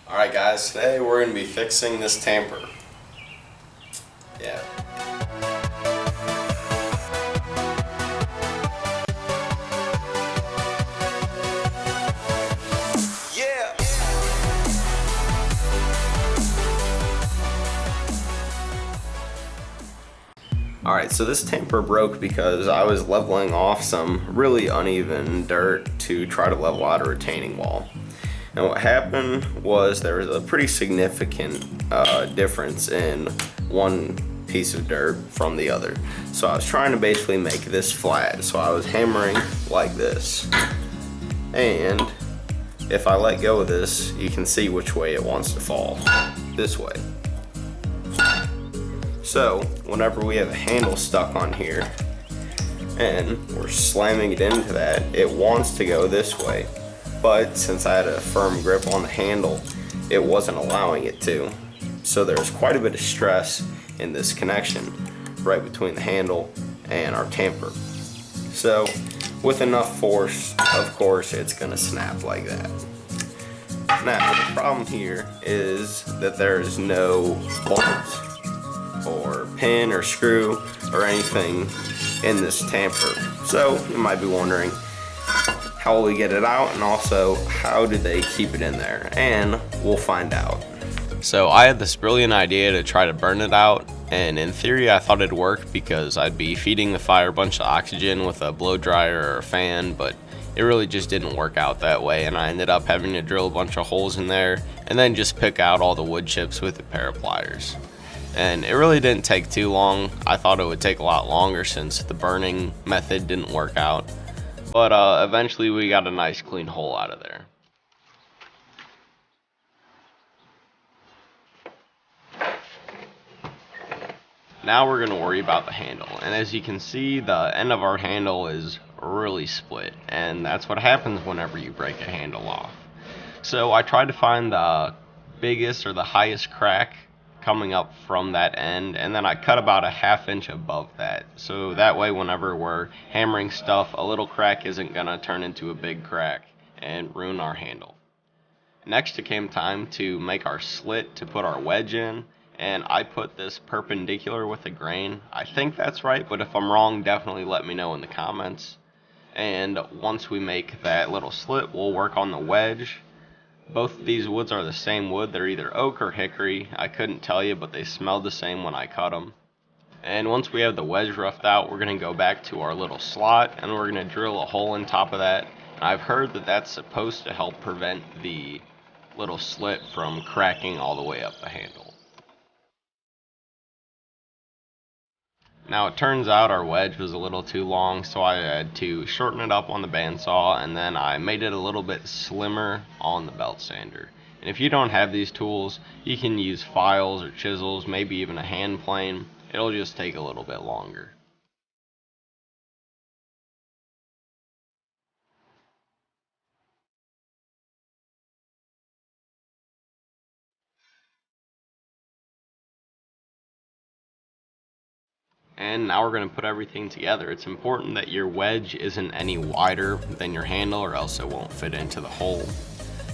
Alright guys, today we're going to be fixing this tamper. Yeah. Yeah! Alright, so this tamper broke because I was leveling off some really uneven dirt to try to level out a retaining wall. And what happened was there was a pretty significant difference in one piece of dirt from the other. So I was trying to basically make this flat. So I was hammering like this. And if I let go of this, you can see which way it wants to fall. This way. So whenever we have a handle stuck on here and we're slamming it into that, it wants to go this way. But since I had a firm grip on the handle, it wasn't allowing it to. So there's quite a bit of stress in this connection right between the handle and our tamper. So with enough force, of course, it's gonna snap like that. Now, the problem here is that there's no bolts or pin or screw or anything in this tamper. So you might be wondering, how will we get it out, and also how do they keep it in there? And we'll find out. So I had this brilliant idea to try to burn it out, and in theory I thought it'd work because I'd be feeding the fire a bunch of oxygen with a blow dryer or a fan, but it really just didn't work out that way, and I ended up having to drill a bunch of holes in there and then just pick out all the wood chips with a pair of pliers. And it really didn't take too long. I thought it would take a lot longer since the burning method didn't work out. But eventually we got a nice clean hole out of there. Now we're going to worry about the handle. And as you can see, the end of our handle is really split. And that's what happens whenever you break a handle off. So I tried to find the biggest or the highest crack coming up from that end, and then I cut about a ½ inch above that, so that way whenever we're hammering stuff, a little crack isn't gonna turn into a big crack and ruin our handle. Next it came time to make our slit to put our wedge in, and I put this perpendicular with a grain. I think that's right, but if I'm wrong, definitely let me know in the comments. And once we make that little slit, we'll work on the wedge. Both of these woods are the same wood. They're either oak or hickory. I couldn't tell you, but they smelled the same when I cut them. And once we have the wedge roughed out, we're going to go back to our little slot and we're going to drill a hole in top of that. And I've heard that that's supposed to help prevent the little slit from cracking all the way up the handle. Now it turns out our wedge was a little too long, so I had to shorten it up on the bandsaw, and then I made it a little bit slimmer on the belt sander. And if you don't have these tools, you can use files or chisels, maybe even a hand plane. It'll just take a little bit longer. And now we're going to put everything together. It's important that your wedge isn't any wider than your handle or else it won't fit into the hole.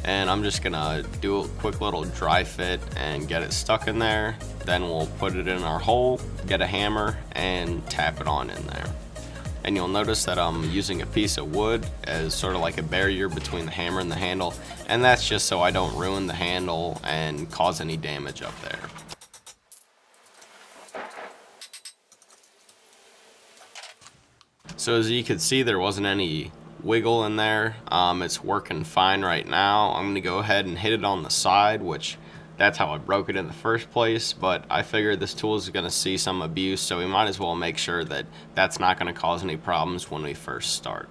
And I'm just going to do a quick little dry fit and get it stuck in there. Then we'll put it in our hole, get a hammer, and tap it on in there. And you'll notice that I'm using a piece of wood as sort of like a barrier between the hammer and the handle. And that's just so I don't ruin the handle and cause any damage up there. So as you can see, there wasn't any wiggle in there. It's working fine right now. I'm gonna go ahead and hit it on the side, which that's how I broke it in the first place, but I figured this tool is gonna see some abuse, so we might as well make sure that that's not gonna cause any problems when we first start.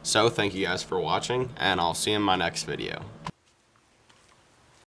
So thank you guys for watching, and I'll see you in my next video.